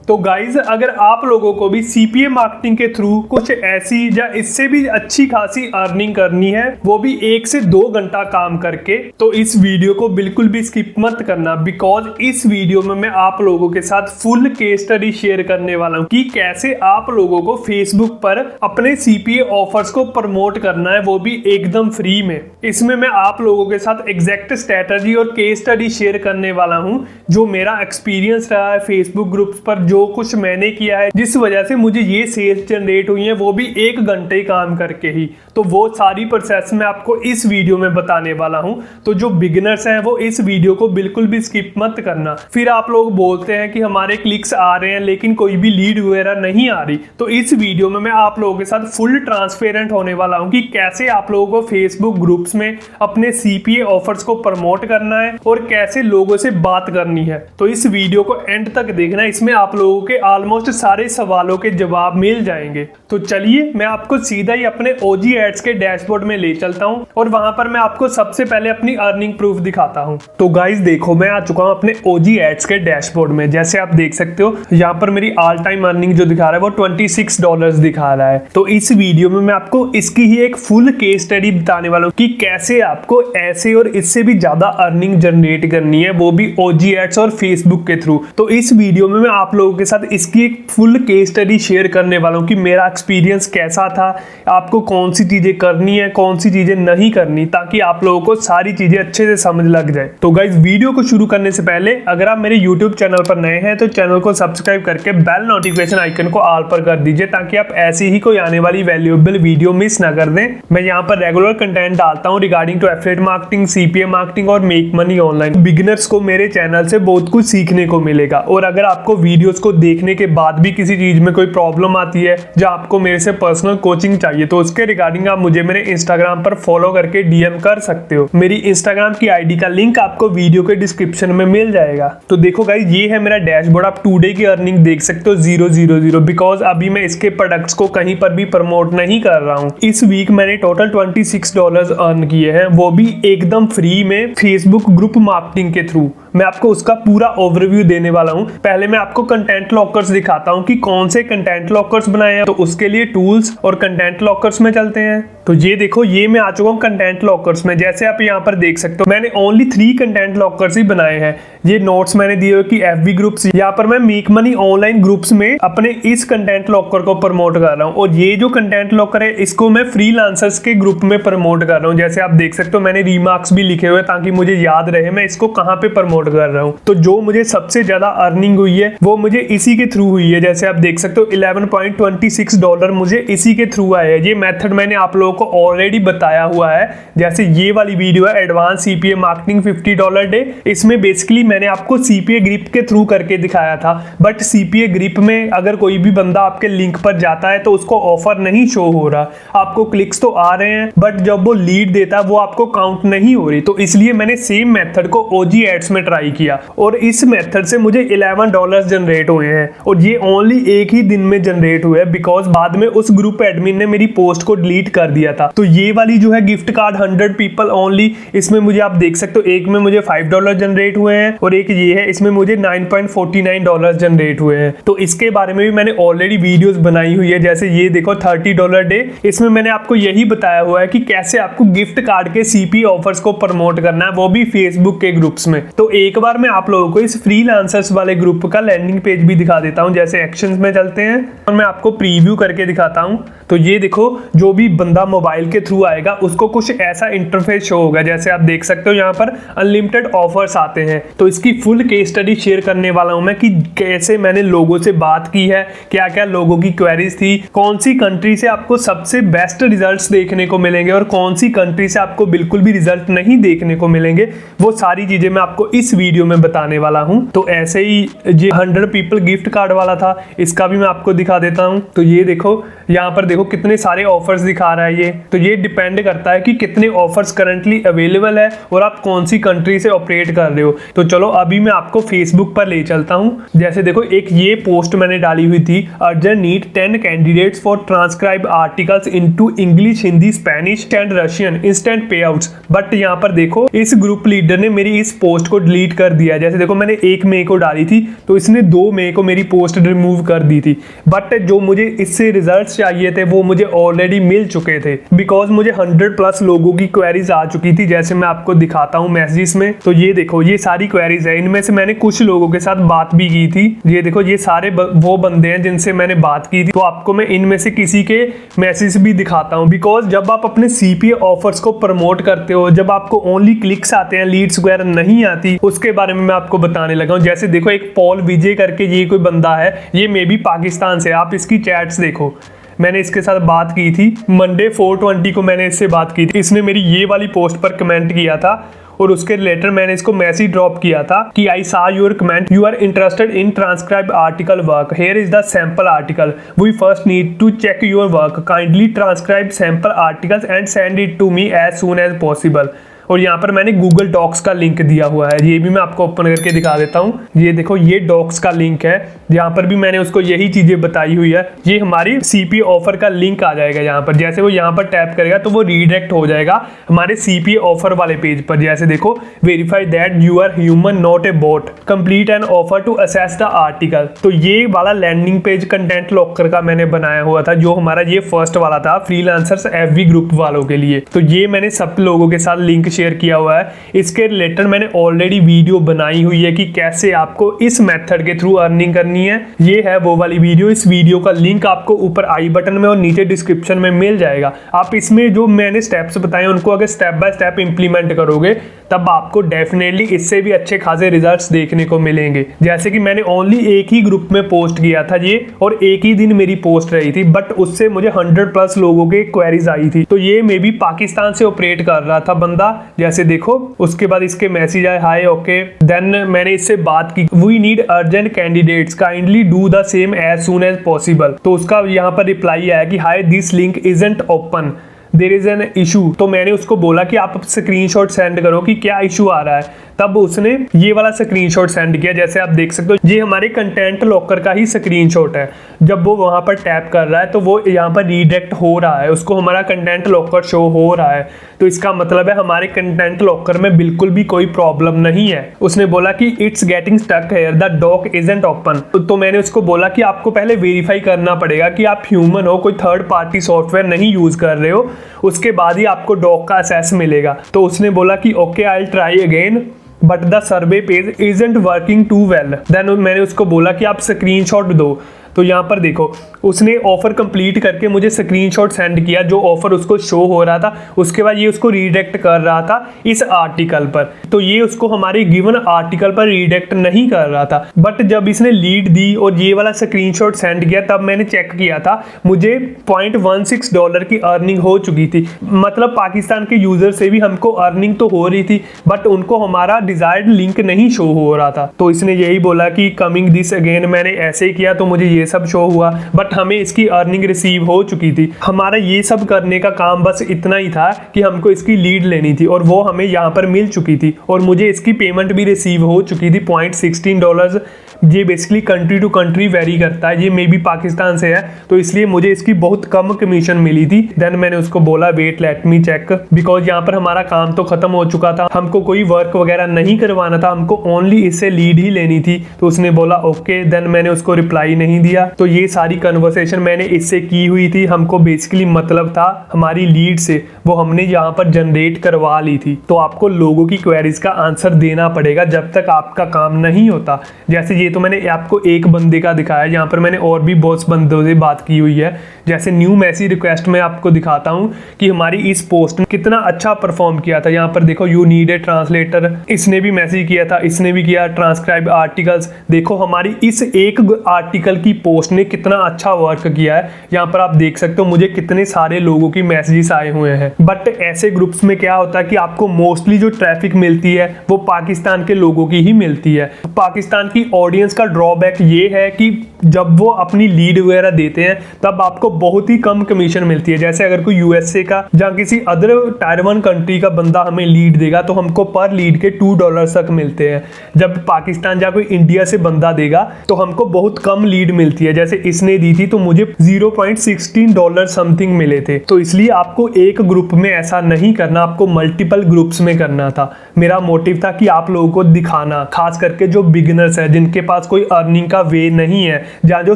तो गाइज अगर आप लोगों को भी सीपीए मार्केटिंग के थ्रू कुछ ऐसी या इससे भी अच्छी खासी अर्निंग करनी है, वो भी 1 से 2 घंटा काम करके, तो इस वीडियो को बिल्कुल भी स्किप मत करना। बिकॉज इस वीडियो में मैं आप लोगों के साथ फुल केस स्टडी शेयर करने वाला हूँ कि कैसे आप लोगों को फेसबुक पर अपने सीपीए ऑफर्स को प्रमोट करना है, वो भी एकदम फ्री में। इसमें मैं आप लोगों के साथ एग्जैक्ट स्ट्रेटजी और केस स्टडी शेयर करने वाला हूँ, जो मेरा एक्सपीरियंस रहा है फेसबुक ग्रुप्स पर, जो कुछ मैंने किया है जिस वजह से मुझे ये सेल्स जनरेट हुई है, वो भी 1 घंटे काम करके ही। तो वो सारी प्रोसेस मैं आपको इस वीडियो में बताने वाला हूं। तो जो बिगिनर्स हैं वो इस वीडियो को बिल्कुल भी स्किप मत करना। फिर आप लोग बोलते हैं कि हमारे क्लिक्स आ रहे हैं लेकिन कोई भी लीड वगैरह नहीं आ रही, तो इस वीडियो में मैं आप लोगों के साथ फुल ट्रांसपेरेंट होने वाला हूं कि कैसे आप लोगों को फेसबुक ग्रुप्स में अपने सीपीए ऑफर्स को प्रमोट करना है और कैसे लोगों से बात करनी है। तो इस वीडियो को एंड तक देखना, इसमें आप लोगों के ऑलमोस्ट सारे सवालों के जवाब मिल जाएंगे। तो चलिए मैं आपको सीधा ही अपने ओजी एड्स के डैशबोर्ड में ले चलता हूं और वहां पर मैं आपको सबसे पहले अपनी अर्निंग प्रूफ दिखाता हूं। तो गाइस देखो, मैं आ चुका हूं अपने ओजी एड्स के डैशबोर्ड में। जैसे आप देख सकते हो यहां पर मेरी ऑल टाइम अर्निंग जो दिखा रहा है वो $26 दिखा रहा है। तो इस वीडियो में मैं आपको इसकी ही एक फुल केस स्टडी बताने वाला हूं कि कैसे आपको ऐसे और इससे भी ज्यादा अर्निंग जनरेट करनी है, वो भी ओजी एड्स और फेसबुक के थ्रू। तो इस वीडियो में मैं आप लोगों के साथ इसकी एक फुल केस स्टडी शेयर करने वाला हूं कि मेरा एक्सपीरियंस कैसा था, आपको कौन सी चीजें करनी है, कौन सी चीजें नहीं करनी, ताकि आप लोगों को सारी चीजें अच्छे से समझ लग जाए। तो गाइस वीडियो को शुरू करने से पहले अगर आप मेरे YouTube चैनल पर नए हैं तो चैनल को सब्सक्राइब करके बेल नोटिफिकेशन आइकन को ऑल पर कर दीजिए, ताकि आप ऐसी ही कोई आने वाली वैल्यूएबल वीडियो मिस ना कर दें। मैं यहाँ पर रेगुलर कंटेंट डालता हूँ regarding to affiliate marketing, CPA marketing और मेक मनी ऑनलाइन। बिगिनर्स को मेरे चैनल से बहुत कुछ सीखने को मिलेगा। और अगर आपको वीडियोस को देखने के बाद भी किसी चीज में कोई प्रॉब्लम आती है या आपको मेरे से पर्सनल कोचिंग चाहिए, तो उसके रिगार्डिंग आप मुझे मेरे इंस्टाग्राम पर फॉलो करके डीएम कर सकते हो। मेरी इंस्टाग्राम की आईडी का लिंक आपको वीडियो के डिस्क्रिप्शन में मिल जाएगा। तो देखो गाइस, ये है मेरा डैशबोर्ड। आप टुडे की अर्निंग देख सकते हो 000, बिकॉज अभी मैं इसके प्रोडक्ट्स को कहीं पर भी प्रमोट नहीं कर रहा हूँ। इस वीक मैंने टोटल $26 अर्न किए हैं, वो भी एकदम फ्री में फेसबुक ग्रुप मार्केटिंग के थ्रू। मैं आपको उसका पूरा ओवरव्यू देने वाला हूं। पहले मैं आपको कंटेंट लॉकर्स दिखाता हूं कि कौन से कंटेंट लॉकर्स बनाए हैं। तो उसके लिए टूल्स और कंटेंट लॉकर्स में चलते हैं। तो ये देखो, ये मैं आ चुका हूं कंटेंट लॉकर्स में। जैसे आप यहां पर देख सकते हो मैंने ओनली 3 कंटेंट लॉकर्स ही बनाए हैं। ये नोट्स मैंने दिए हुए कि एफबी ग्रुप्स, यहाँ पर मैं मेक मनी ऑनलाइन ग्रुप्स में अपने इस कंटेंट लॉकर को प्रमोट कर रहा हूँ। और ये जो कंटेंट लॉकर है इसको मैं फ्रीलांसर्स के ग्रुप में प्रमोट कर रहा हूँ। जैसे आप देख सकते हो मैंने रिमार्क्स भी लिखे हुए ताकि मुझे याद रहे मैं इसको कहाँ पे प्रमोट कर रहा हूँ। तो जो मुझे सबसे ज्यादा अर्निंग हुई है वो मुझे इसी के थ्रू हुई है। जैसे आप देख सकते हो $11.26 मुझे इसी के थ्रू आया है। ये मेथड मैंने आप लोगों को ऑलरेडी बताया हुआ है। जैसे ये वाली वीडियो है एडवांस सीपीए मार्केटिंग $50 डे, इसमें बेसिकली मैंने आपको सीपीए ग्रिप के थ्रू करके दिखाया था। बट सीपीए ग्रिप में अगर कोई भी बंदा आपके लिंक पर जाता है तो उसको ऑफर नहीं शो हो रहा, आपको क्लिक्स तो आ रहे हैं बट जब वो लीड देता है वो आपको काउंट नहीं हो रही। तो इसलिए मैंने सेम मेथड को ओजी एड्स में ट्राई किया और इस मेथड से मुझे $11 जनरेट हुए हैं। और ये ओनली एक ही दिन में जनरेट हुए हैं, बिकॉज बाद में उस ग्रुप एडमिन ने मेरी पोस्ट को डिलीट कर दिया था। तो ये वाली जो है गिफ्ट कार्ड 100 पीपल ओनली, इसमें मुझे आप देख सकते हो एक में मुझे $5 जनरेट हुए हैं और एक ये है इसमें मुझे $9.49 जनरेट हुए हैं। तो इसके बारे में भी मैंने ऑलरेडी वीडियोस बनाई हुई है। जैसे ये देखो $30 डे, इसमें मैंने आपको यही बताया हुआ है कि कैसे आपको गिफ्ट कार्ड के सीपी ऑफर्स को प्रमोट करना है, वो भी फेसबुक के ग्रुप्स में। तो एक बार मैं आप लोगों को इस फ्रीलांसर्स वाले ग्रुप का लैंडिंग पेज भी दिखा देता हूं। जैसे एक्शंस में चलते हैं और मैं आपको प्रीव्यू करके दिखाता हूं। तो ये देखो, जो भी बंदा मोबाइल के थ्रू आएगा उसको कुछ ऐसा इंटरफेस शो होगा। जैसे आप देख सकते हो यहाँ पर अनलिमिटेड ऑफर्स आते हैं। तो इसकी फुल केस स्टडी शेयर करने वाला हूं मैं कि कैसे मैंने लोगों से बात की है, क्या क्या लोगों की क्वेरीज थी, कौन सी कंट्री से आपको सबसे बेस्ट रिजल्ट्स देखने को मिलेंगे और कौन सी कंट्री से आपको बिल्कुल भी रिजल्ट नहीं देखने को मिलेंगे। वो सारी चीजें मैं आपको इस वीडियो में बताने वाला हूं। तो ऐसे ही ये 100 पीपल गिफ्ट कार्ड वाला था, इसका भी मैं आपको दिखा देता हूं। तो ये देखो, यहाँ पर देखो कितने सारे ऑफर्स दिखा रहा है ये। तो ये डिपेंड करता है कि कितने ऑफर्स करंटली अवेलेबल है और आप कौन सी कंट्री से ऑपरेट कर रहे हो। तो चलो अभी मैं आपको फेसबुक पर ले चलता हूँ। जैसे देखो, एक ये पोस्ट मैंने डाली हुई थी, urgent need 10 candidates for transcribe articles into English, Hindi, Spanish and Russian, instant पे आउट्स। बट यहाँ पर देखो इस ग्रुप लीडर ने मेरी इस पोस्ट को डिलीट कर दिया। जैसे देखो मैंने 1 मई को डाली थी तो इसने 2 मेरे को मेरी पोस्ट रिमूव कर दी थी, बट जो मुझे इससे रिजल्ट्स चाहिए थे वो मुझे ऑलरेडी मिल चुके थे, बिकॉज मुझे 100+ लोगों की क्वेरीज आ चुकी थी। जैसे मैं आपको दिखाता हूँ मैसेजेस में, तो ये देखो ये सारी क्वेरीज है। इनमें से मैंने कुछ लोगों के साथ बात भी की थी। ये देखो ये सारे वो बंदे हैं जिनसे मैंने बात की थी। तो आपको मैं इनमें से किसी के मैसेज भी दिखाता हूँ, बिकॉज जब आप अपने CPA ऑफर्स को प्रमोट करते हो, जब आपको ओनली क्लिक्स आते हैं, लीड्स वगैरह नहीं आती, उसके बारे में मैं आपको बताने लगा हूँ। जैसे देखो एक पॉल विजय करके ये कोई बंदा है, ये मे बी पाकिस्तान से। आप इसकी चैट्स देखो, मैंने इसके साथ बात की थी मंडे 4/20 को मैंने इससे बात की थी। इसने मेरी ये वाली पोस्ट पर कमेंट किया था और उसके रिलेटेड मैंने इसको मैसेज ड्रॉप किया था कि I saw your comment, you are interested in transcribe article work, here is the sample article, we first need to check your work, kindly transcribe sample articles and send it to me as soon as possible. और यहाँ पर मैंने Google docs का link दिया हुआ है, ये भी मैं आपको ओपन करके दिखा देता हूँ। ये देखो ये डॉक्स का लिंक है, यहाँ पर भी मैंने उसको यही चीजें बताई हुई है। ये हमारी CPA ऑफर का लिंक आ जाएगा यहाँ पर। जैसे वो यहाँ पर टैप करेगा तो वो रीडायरेक्ट हो जाएगा हमारे CPA ऑफर वाले पेज पर। जैसे देखो verify that you are human not a bot, complete an offer to access the article. तो ये वाला लैंडिंग पेज कंटेंट लॉकर का मैंने बनाया हुआ था, जो हमारा ये फर्स्ट वाला था फ्रीलांसर्स FB ग्रुप वालों के लिए। तो ये मैंने सब लोगों के साथ लिंक शेयर किया हुआ है। इसके रिलेटेड मैंने ऑलरेडी वीडियो बनाई हुई है कि कैसे आपको इस मेथड के थ्रू अर्निंग करनी है। ये है वो वाली वीडियो। इस वीडियो का लिंक आपको ऊपर आई बटन में और नीचे डिस्क्रिप्शन में मिल जाएगा। आप इसमें जो मैंने स्टेप्स बताए उनको अगर स्टेप बाय स्टेप इंप्लीमेंट करोगे तब आपको डेफिनेटली इससे भी अच्छे खासे रिजल्ट्स देखने को मिलेंगे। जैसे कि मैंने ओनली एक ही ग्रुप में पोस्ट किया था ये, और एक ही दिन मेरी पोस्ट रही थी, बट उससे मुझे 100+ लोगों के क्वेरीज आई थी। तो ये मे बी पाकिस्तान से ऑपरेट कर रहा था बंदा। जैसे देखो उसके बाद इसके मैसेज आए, हाय ओके, देन मैंने इससे बात की, we need urgent candidates, kindly do the same as soon as possible. तो उसका यहाँ पर रिप्लाई आया कि hi this link isn't open, there is an issue. तो मैंने उसको बोला कि आप स्क्रीनशॉट सेंड करो कि क्या इशू आ रहा है। तब उसने ये वाला स्क्रीनशॉट सेंड किया। जैसे आप देख सकते हो ये हमारे कंटेंट लॉकर का ही स्क्रीनशॉट है। जब वो वहां पर टैप कर रहा है तो वो यहाँ पर रीडायरेक्ट हो रहा है, उसको हमारा कंटेंट लॉकर शो हो रहा है। तो इसका मतलब है हमारे कंटेंट लॉकर में बिल्कुल भी कोई प्रॉब्लम नहीं है। उसने बोला कि it's getting stuck here, the doc isn't open. तो मैंने उसको बोला कि आपको पहले वेरीफाई करना पड़ेगा कि आप ह्यूमन हो, कोई थर्ड पार्टी सॉफ्टवेयर नहीं यूज कर रहे हो, उसके बाद ही आपको डॉक का असेस मिलेगा। तो उसने बोला कि okay I will try again but the survey page isn't working too well. Then मैंने उसको बोला कि आप स्क्रीनशॉट दो। तो यहाँ पर देखो उसने ऑफर कंप्लीट करके मुझे स्क्रीनशॉट सेंड किया, जो ऑफर उसको शो हो रहा था। उसके बाद ये उसको रीडायरेक्ट कर रहा था इस आर्टिकल पर। तो ये उसको हमारे गिवन आर्टिकल पर रीडायरेक्ट नहीं कर रहा था। बट जब इसने लीड दी और ये वाला स्क्रीनशॉट सेंड किया तब मैंने चेक किया था, मुझे $0.16 की अर्निंग हो चुकी थी। मतलब पाकिस्तान के यूजर से भी हमको अर्निंग तो हो रही थी, बट उनको हमारा डिजायर्ड लिंक नहीं शो हो रहा था। तो इसने यही बोला कि कमिंग दिस अगेन। मैंने ऐसे ही किया तो मुझे ये सब शो हुआ, बट हमें इसकी अर्निंग रिसीव हो चुकी थी। हमारा ये सब करने का काम बस इतना ही था कि हमको इसकी लीड लेनी थी और वो हमें यहाँ पर मिल चुकी थी और मुझे इसकी पेमेंट भी रिसीव हो चुकी थी $0.16। ये basically country to country vary करता है, ये मे बी पाकिस्तान से है तो इसलिए मुझे इसकी बहुत कम कमीशन मिली थी। देन मैंने उसको बोला wait let me check, because यहाँ पर हमारा काम तो खत्म हो चुका था, हमको कोई वर्क वगैरह नहीं करवाना था, हमको ओनली इससे लीड ही लेनी थी। तो उसने बोला ओके। देन मैंने उसको रिप्लाई नहीं दिया। तो ये सारी कन्वर्सेशन मैंने इससे की हुई थी। हमको बेसिकली मतलब था हमारी लीड से, वो हमने यहाँ पर जनरेट करवा ली थी। तो आपको लोगों की क्वेरीज का आंसर देना पड़ेगा जब तक आपका काम नहीं होता। जैसे ये तो मैंने आपको एक बंदे का दिखाया, यहाँ पर मैंने और भी बहुत बंदों से बात की हुई है। जैसे न्यू मैसेज रिक्वेस्ट में आपको दिखाता हूँ कि हमारी इस पोस्ट ने कितना अच्छा परफॉर्म किया था। यहाँ पर देखो यू नीड ए ट्रांसलेटर, इसने भी मैसेज किया था, इसने भी किया। ट्रांसक्राइब आर्टिकल्स, देखो हमारी इस एक आर्टिकल की पोस्ट ने कितना अच्छा वर्क किया है। यहाँ पर आप देख सकते हो मुझे कितने सारे लोगों की मैसेजेस आए हुए हैं। बट ऐसे ग्रुप्स में क्या होता है कि आपको मोस्टली जो ट्रैफिक मिलती है वो पाकिस्तान के लोगों की ही मिलती है। पाकिस्तान की ऑडियंस का ड्रॉबैक ये है कि जब वो अपनी लीड वगैरह देते हैं तब आपको बहुत ही कम कमीशन मिलती है। जैसे अगर कोई यूएसए का या किसी अदर टायर 1 कंट्री का बंदा हमें लीड देगा तो हमको पर लीड के $2 तक मिलते हैं। जब पाकिस्तान या कोई इंडिया से बंदा देगा तो हमको बहुत कम लीड मिलती है। जैसे इसने दी थी तो मुझे $0.16 समथिंग मिले थे। तो इसलिए आपको एक ग्रुप में ऐसा नहीं करना, आपको मल्टीपल ग्रुप्स में करना था। मेरा मोटिव था कि आप लोगों को दिखाना, खास करके जो बिगिनर्स है, जिनके पास कोई अर्निंग का वे नहीं है, या जो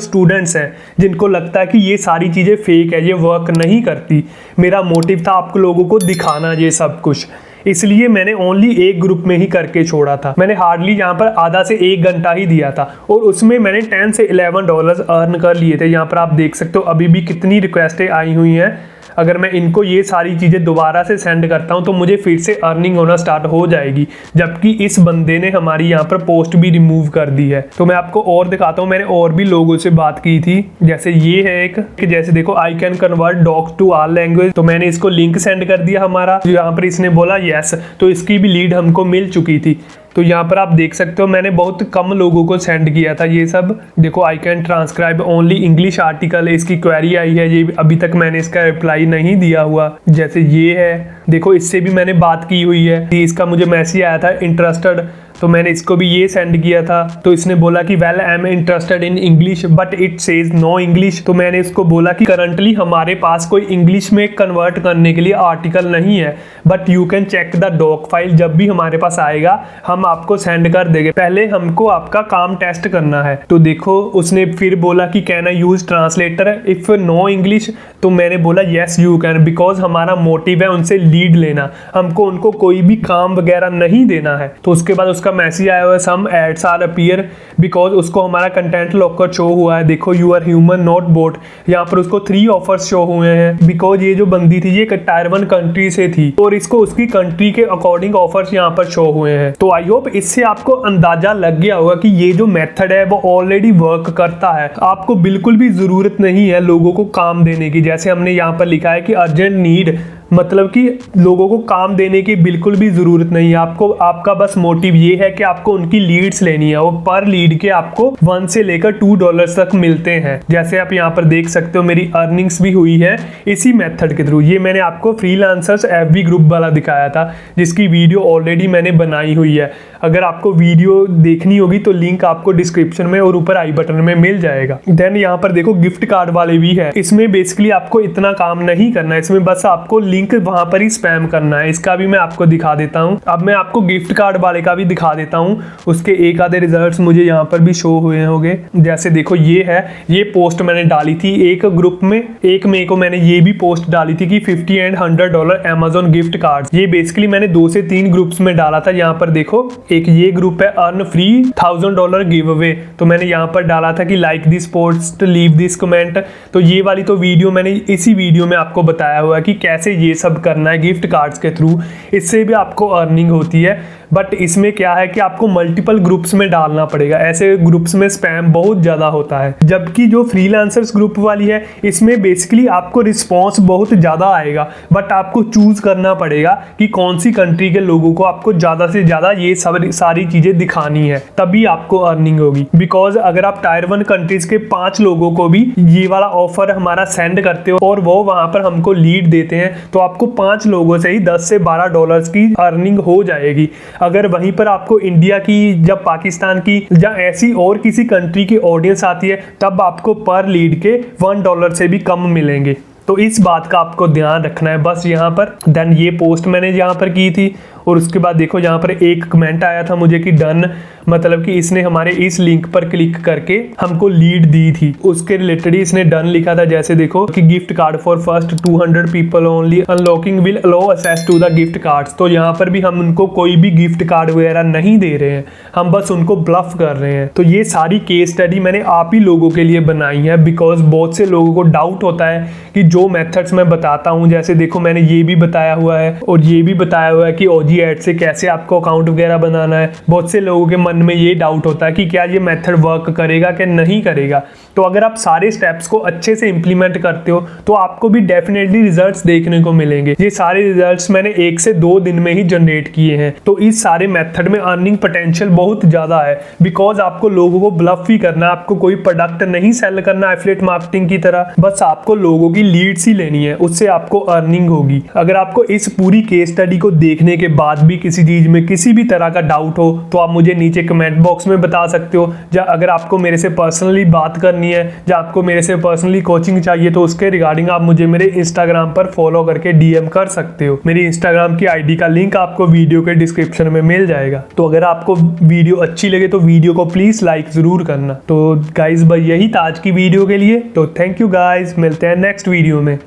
स्टूडेंट्स हैं जिनको लगता है कि ये सारी चीज़ें फेक है, ये वर्क नहीं करती। मेरा मोटिव था आप लोगों को दिखाना ये सब कुछ, इसलिए मैंने ओनली एक ग्रुप में ही करके छोड़ा था। मैंने हार्डली यहाँ पर आधा से 1 घंटा ही दिया था और उसमें मैंने $10 से $11 अर्न कर लिए थे। यहाँ पर आप देख सकते हो अभी भी कितनी रिक्वेस्टें आई हुई हैं। अगर मैं इनको ये सारी चीज़ें दोबारा से सेंड करता हूँ तो मुझे फिर से अर्निंग होना स्टार्ट हो जाएगी, जबकि इस बंदे ने हमारी यहाँ पर पोस्ट भी रिमूव कर दी है। तो मैं आपको और दिखाता हूँ, मैंने और भी लोगों से बात की थी। जैसे ये है एक कि जैसे देखो I can convert docs to all language, तो मैंने इसको लिंक सेंड कर दिया हमारा, यहाँ पर इसने बोला यस, तो इसकी भी लीड हमको मिल चुकी थी। तो यहाँ पर आप देख सकते हो मैंने बहुत कम लोगों को सेंड किया था ये सब। देखो I can transcribe only English article, इसकी क्वेरी आई है, ये अभी तक मैंने इसका रिप्लाई नहीं दिया हुआ। जैसे ये है, देखो इससे भी मैंने बात की हुई है, इसका मुझे मैसेज आया था इंटरेस्टेड, तो मैंने इसको भी ये सेंड किया था। तो इसने बोला कि well I am interested in English but it says no English. तो मैंने इसको बोला कि करंटली हमारे पास कोई इंग्लिश में कन्वर्ट करने के लिए आर्टिकल नहीं है, but you can check the doc file, जब भी हमारे पास आएगा हम आपको सेंड कर देंगे, पहले हमको आपका काम टेस्ट करना है। तो देखो उसने फिर बोला कि can I use translator if no English, तो मैंने बोला येस यू कैन, बिकॉज हमारा मोटिव है उनसे लीड लेना, हमको उनको कोई भी काम वगैरह नहीं देना है। तो उसके बाद उसका मैसेज आया हुआ है some ads are appear, because उसको हमारा कंटेंट लॉकर शो हुआ है। देखो you are human not bot, यहाँ पर उसको 3 ऑफर्स शो हुए हैं, बिकॉज ये जो बंदी थी ये टायर 1 कंट्री से थी और इसको उसकी कंट्री के अकॉर्डिंग ऑफर्स यहाँ पर शो हुए हैं। तो आई होप इससे आपको अंदाजा लग गया होगा कि ये जो मेथड है वो ऑलरेडी वर्क करता है। आपको बिल्कुल भी जरूरत नहीं है लोगों को काम देने की। जैसे हमने यहाँ पर लिखा है कि अर्जेंट नीड, मतलब कि लोगों को काम देने की बिल्कुल भी ज़रूरत नहीं है। आपको आपका बस मोटिव ये है कि आपको उनकी लीड्स लेनी है और पर लीड के आपको $1 से लेकर $2 तक मिलते हैं। जैसे आप यहाँ पर देख सकते हो मेरी अर्निंग्स भी हुई है इसी मेथड के थ्रू। ये मैंने आपको फ्रीलांसर्स एफबी ग्रुप वाला दिखाया था, जिसकी वीडियो ऑलरेडी मैंने बनाई हुई है। अगर आपको वीडियो देखनी होगी तो लिंक आपको डिस्क्रिप्शन में और ऊपर आई बटन में मिल जाएगा। देन यहाँ पर देखो गिफ्ट कार्ड वाले भी है। इसमें बेसिकली आपको इतना काम नहीं करना है, इसमें बस आपको लिंक वहां पर ही स्पैम करना है। इसका भी मैं आपको दिखा देता हूं। अब मैं आपको गिफ्ट कार्ड वाले का भी दिखा देता हूं, उसके एक आधे रिजल्ट्स मुझे यहाँ पर भी शो हुए होंगे। जैसे देखो ये है, ये पोस्ट मैंने डाली थी एक ग्रुप में, एक मई को मैंने ये भी पोस्ट डाली थी कि $50 and $100 Amazon गिफ्ट कार्ड। ये बेसिकली मैंने 2 से 3 ग्रुप्स में डाला था। यहाँ पर देखो एक ये ग्रुप है अर्न फ्री $1000 गिव अवे, तो मैंने यहाँ पर डाला था कि like this post leave this comment. तो ये वाली तो वीडियो मैंने इसी वीडियो में आपको बताया हुआ है कि कैसे ये सब करना है गिफ्ट कार्ड्स के थ्रू, इससे भी आपको अर्निंग होती है। बट इसमें क्या है कि आपको मल्टीपल ग्रुप्स में डालना पड़ेगा, ऐसे ग्रुप्स में स्पैम बहुत ज़्यादा होता है। जबकि जो फ्रीलांसर्स ग्रुप वाली है इसमें बेसिकली आपको रिस्पॉन्स बहुत ज़्यादा आएगा, बट आपको चूज़ करना पड़ेगा कि कौन सी कंट्री के लोगों को आपको ज़्यादा से ज़्यादा ये सब सारी चीज़ें दिखानी है, तभी आपको अर्निंग होगी। बिकॉज अगर आप टायर 1 कंट्रीज के 5 लोगों को भी ये वाला ऑफर हमारा सेंड करते हो और वो वहाँ पर हमको लीड देते हैं, तो आपको 5 लोगों से ही $10 से $12 की अर्निंग हो जाएगी। अगर वहीं पर आपको इंडिया की या पाकिस्तान की या ऐसी और किसी कंट्री की ऑडियंस आती है, तब आपको पर लीड के $1 से भी कम मिलेंगे। तो इस बात का आपको ध्यान रखना है बस यहाँ पर। देन ये पोस्ट मैंने यहाँ पर की थी और उसके बाद देखो यहाँ पर एक कमेंट आया था मुझे कि डन, मतलब कि इसने हमारे इस लिंक पर क्लिक करके हमको लीड दी थी, उसके रिलेटेड ही इसने डन लिखा था। जैसे देखो कि gift card for first 200 people only, unlocking will allow access to the gift cards. तो यहाँ पर भी हम उनको कोई भी गिफ्ट कार्ड वगैरह नहीं दे रहे हैं, हम बस उनको ब्लफ कर रहे हैं। तो ये सारी केस स्टडी मैंने आप ही लोगों के लिए बनाई है, बिकॉज बहुत से लोगों को डाउट होता है कि जो मेथड्स मैं बताता हूँ, जैसे देखो मैंने ये भी बताया हुआ है और ये भी बताया हुआ है कि OG ऐड से कैसे आपको अकाउंट वगैरह बनाना है। बहुत से लोगों के मन में ये डाउट होता है कि क्या ये मेथड वर्क करेगा कि नहीं करेगा। तो अगर आप सारे स्टेप्स को अच्छे से इंप्लीमेंट करते हो तो आपको भी डेफिनेटली रिजल्ट्स देखने को मिलेंगे। ये सारे रिजल्ट्स मैंने 1 से 2 दिन में ही जनरेट किए हैं। तो इस सारे मेथड में अर्निंग पोटेंशियल बहुत ज़्यादा है, बिकॉज आपको लोगों को ब्लफ ही करना है, आपको कोई प्रोडक्ट नहीं सेल करना एफिलिएट मार्केटिंग की तरह, बस आपको लोगों की लीड्स ही लेनी है, उससे आपको अर्निंग होगी। अगर आपको इस पूरी केस स्टडी को देखने के बाद भी किसी चीज में किसी भी तरह का डाउट हो तो आप मुझे नीचे कमेंट बॉक्स में बता सकते हो। या अगर आपको मेरे से पर्सनली बात करनी है या आपको मेरे से पर्सनली कोचिंग चाहिए तो उसके रिगार्डिंग आप मुझे मेरे इंस्टाग्राम पर फॉलो करके डीएम कर सकते हो। मेरी इंस्टाग्राम की आईडी का लिंक आपको वीडियो के डिस्क्रिप्शन में मिल जाएगा। तो अगर आपको वीडियो अच्छी लगे तो वीडियो को प्लीज लाइक जरूर करना। तो गाइज भाई यही था आज की वीडियो के लिए। तो थैंक यू गाइज, मिलते हैं नेक्स्ट वीडियो में।